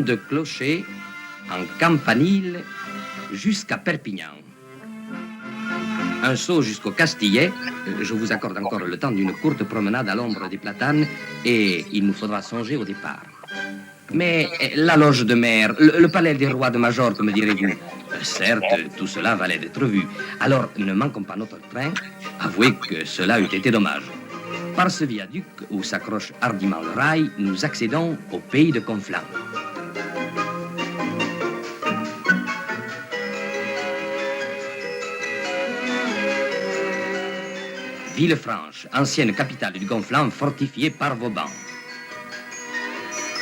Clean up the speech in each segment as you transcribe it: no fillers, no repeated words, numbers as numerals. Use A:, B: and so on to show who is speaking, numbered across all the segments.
A: de clocher en campanile jusqu'à Perpignan. Un saut jusqu'au Castillet. Je vous accorde encore le temps d'une courte promenade à l'ombre des platanes et il nous faudra songer au départ. Mais la loge de mer, le palais des rois de Majorque, me direz-vous? Certes, tout cela valait d'être vu. Alors, ne manquons pas notre train. Avouez que cela eût été dommage. Par ce viaduc où s'accroche hardiment le rail, nous accédons au pays de Conflans. Villefranche, ancienne capitale du Conflans, fortifiée par Vauban.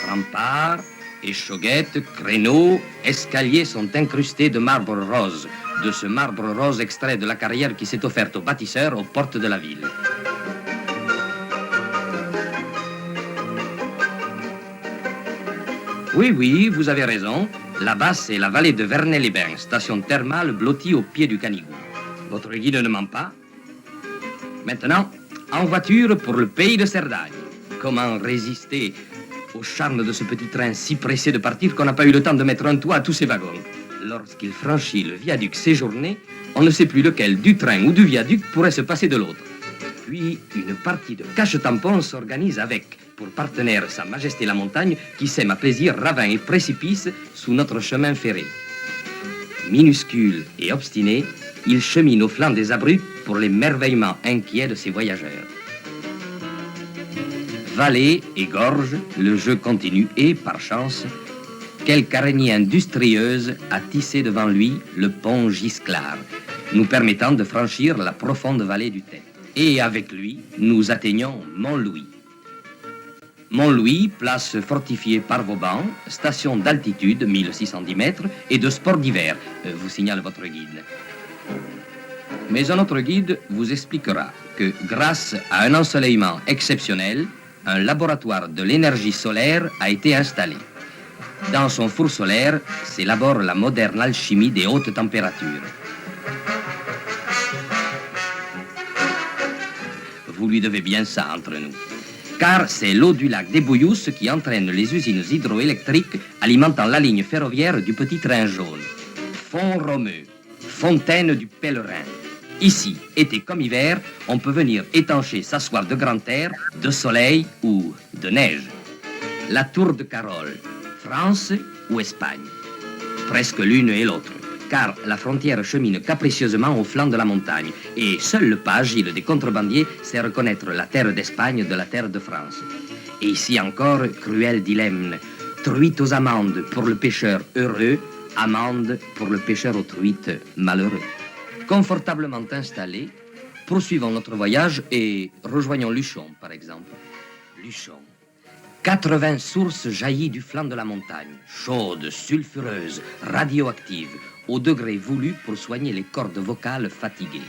A: Remparts, échauguettes, créneaux, escaliers sont incrustés de marbre rose, de ce marbre rose extrait de la carrière qui s'est offerte aux bâtisseurs aux portes de la ville. Oui, vous avez raison. Là-bas, c'est la vallée de Vernay-les-Bains, station thermale blottie au pied du Canigou. Votre guide ne ment pas. Maintenant, en voiture pour le pays de Cerdagne. Comment résister au charme de ce petit train si pressé de partir qu'on n'a pas eu le temps de mettre un toit à tous ses wagons? Lorsqu'il franchit le viaduc séjourné, on ne sait plus lequel du train ou du viaduc pourrait se passer de l'autre. Puis, une partie de cache-tampon s'organise avec, pour partenaire, Sa Majesté la Montagne, qui sème à plaisir ravins et précipices sous notre chemin ferré. Minuscule et obstiné, il chemine au flanc des abrupts pour l'émerveillement inquiet de ses voyageurs. Vallée et gorge, le jeu continue et, par chance, quelque araignée industrieuse a tissé devant lui le pont Gisclar, nous permettant de franchir la profonde vallée du Thème. Et avec lui, nous atteignons Montlouis. Montlouis, place fortifiée par Vauban, station d'altitude, 1610 mètres, et de sport d'hiver, vous signale votre guide. Mais un autre guide vous expliquera que grâce à un ensoleillement exceptionnel, un laboratoire de l'énergie solaire a été installé. Dans son four solaire s'élabore la moderne alchimie des hautes températures. Vous lui devez bien ça entre nous. Car c'est l'eau du lac des Bouillousses qui entraîne les usines hydroélectriques alimentant la ligne ferroviaire du petit train jaune. Font-Romeu, fontaine du pèlerin. Ici, été comme hiver, on peut venir étancher sa soif de grand air, de soleil ou de neige. La tour de Carole, France ou Espagne? Presque l'une et l'autre, car la frontière chemine capricieusement au flanc de la montagne, et seul le pas agile des contrebandiers sait reconnaître la terre d'Espagne de la terre de France. Et ici encore, cruel dilemme, truite aux amandes pour le pêcheur heureux, amande pour le pêcheur aux truites malheureux. Confortablement installés, poursuivons notre voyage et rejoignons Luchon, par exemple. Luchon. 80 sources jaillies du flanc de la montagne, chaudes, sulfureuses, radioactives, au degré voulu pour soigner les cordes vocales fatiguées.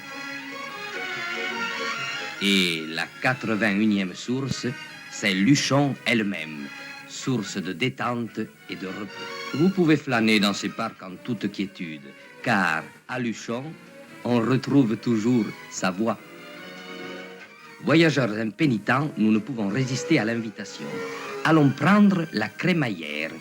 A: Et la 81e source, c'est Luchon elle-même, source de détente et de repos. Vous pouvez flâner dans ces parcs en toute quiétude, car à Luchon, on retrouve toujours sa voix. Voyageurs impénitents, nous ne pouvons résister à l'invitation. Allons prendre la crémaillère.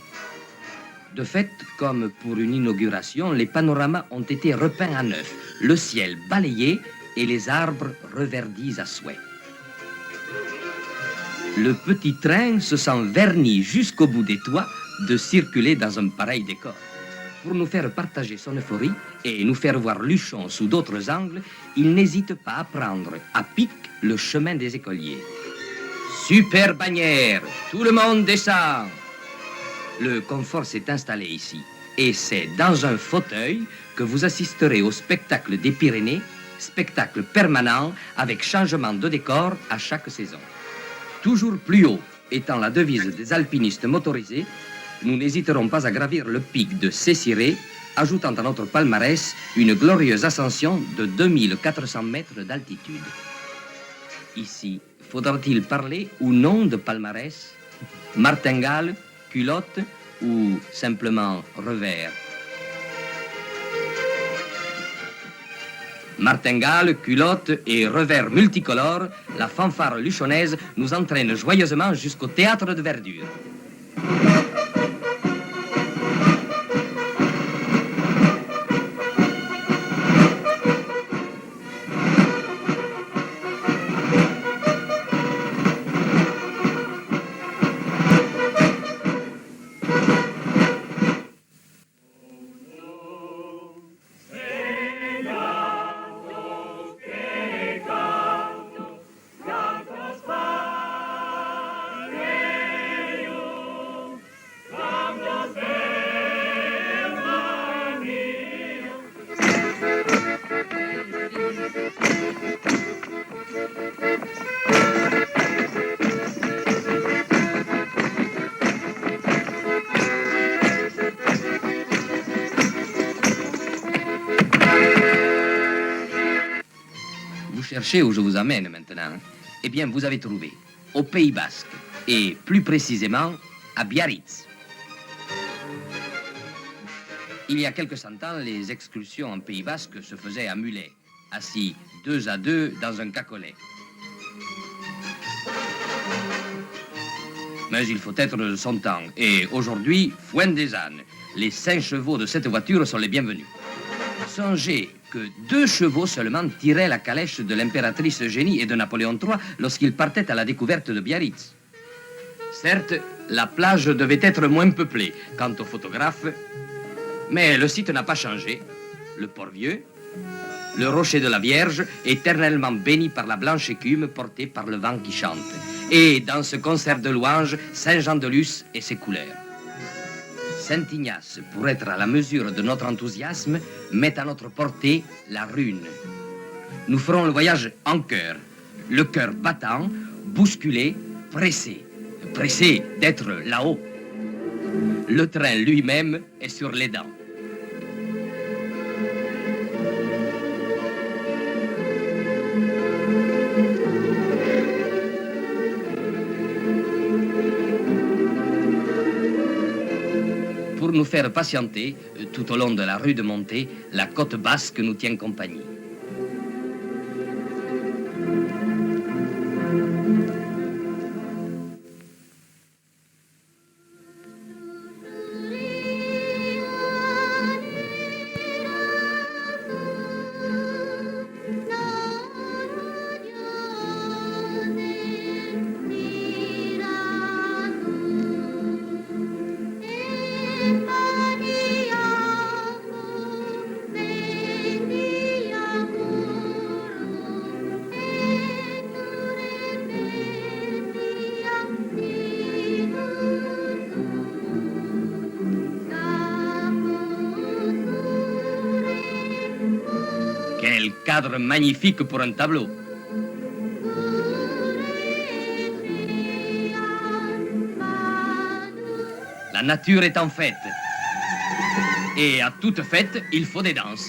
A: De fait, comme pour une inauguration, les panoramas ont été repeints à neuf, le ciel balayé et les arbres reverdis à souhait. Le petit train se sent verni jusqu'au bout des toits de circuler dans un pareil décor. Pour nous faire partager son euphorie et nous faire voir Luchon sous d'autres angles, il n'hésite pas à prendre à pic le chemin des écoliers. Super bannière, tout le monde descend. Le confort s'est installé ici et c'est dans un fauteuil que vous assisterez au spectacle des Pyrénées, spectacle permanent avec changement de décor à chaque saison. Toujours plus haut étant la devise des alpinistes motorisés, nous n'hésiterons pas à gravir le pic de Céciré, ajoutant à notre palmarès une glorieuse ascension de 2400 mètres d'altitude. Ici, faudra-t-il parler ou non de palmarès, martingale, culotte ou simplement revers? Martingale, culotte et revers multicolores, la fanfare luchonnaise nous entraîne joyeusement jusqu'au théâtre de verdure. Vous cherchez où je vous amène maintenant. Eh bien, vous avez trouvé. Au Pays Basque. Et plus précisément, à Biarritz. Il y a quelques centaines, les excursions en Pays Basque se faisaient à mulets, assis 2 à 2 dans un cacolet. Mais il faut être de son temps. Et aujourd'hui, foin des ânes. Les 5 chevaux de cette voiture sont les bienvenus. Songez que 2 chevaux seulement tiraient la calèche de l'impératrice Eugénie et de Napoléon III lorsqu'ils partaient à la découverte de Biarritz. Certes, la plage devait être moins peuplée quant aux photographes, mais le site n'a pas changé. Le Port-Vieux, le rocher de la Vierge, éternellement béni par la blanche écume portée par le vent qui chante. Et dans ce concert de louanges, Saint-Jean-de-Luz et ses couleurs. Saint-Ignace, pour être à la mesure de notre enthousiasme, met à notre portée la Rune. Nous ferons le voyage en cœur, le cœur battant, bousculé, pressé d'être là-haut. Le train lui-même est sur les dents. Pour nous faire patienter, tout au long de la rue de Montée, la côte basque nous tient compagnie. Quel cadre magnifique pour un tableau. La nature est en fête. Et à toute fête, il faut des danses.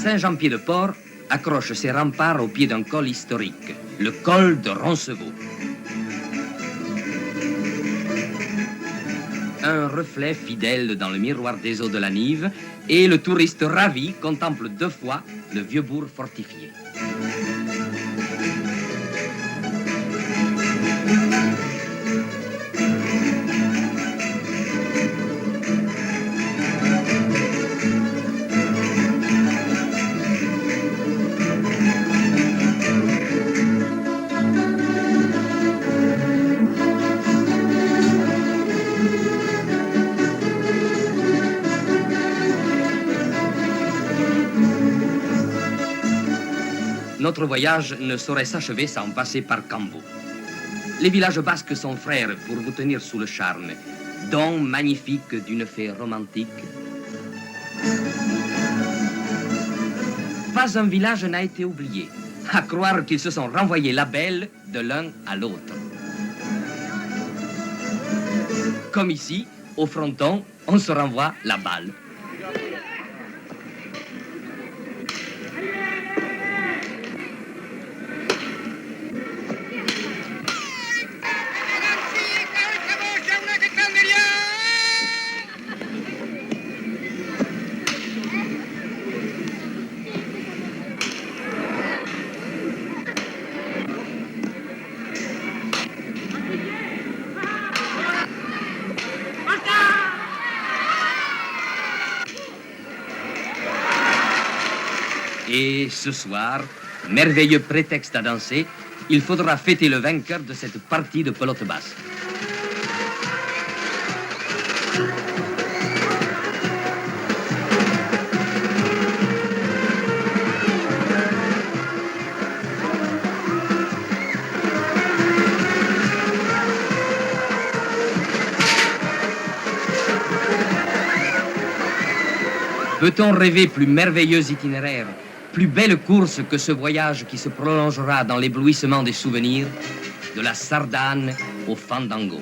A: Saint-Jean-Pied-de-Port accroche ses remparts au pied d'un col historique, le col de Roncevaux. Un reflet fidèle dans le miroir des eaux de la Nive, et le touriste ravi contemple 2 fois le vieux bourg fortifié. Notre voyage ne saurait s'achever sans passer par Cambo. Les villages basques sont frères pour vous tenir sous le charme, don magnifique d'une fée romantique. Pas un village n'a été oublié, à croire qu'ils se sont renvoyés la belle de l'un à l'autre. Comme ici, au fronton, on se renvoie la balle. Et ce soir, merveilleux prétexte à danser, il faudra fêter le vainqueur de cette partie de pelote basque. Peut-on rêver plus merveilleux itinéraire, plus belle course que ce voyage qui se prolongera dans l'éblouissement des souvenirs, de la Sardane au Fandango?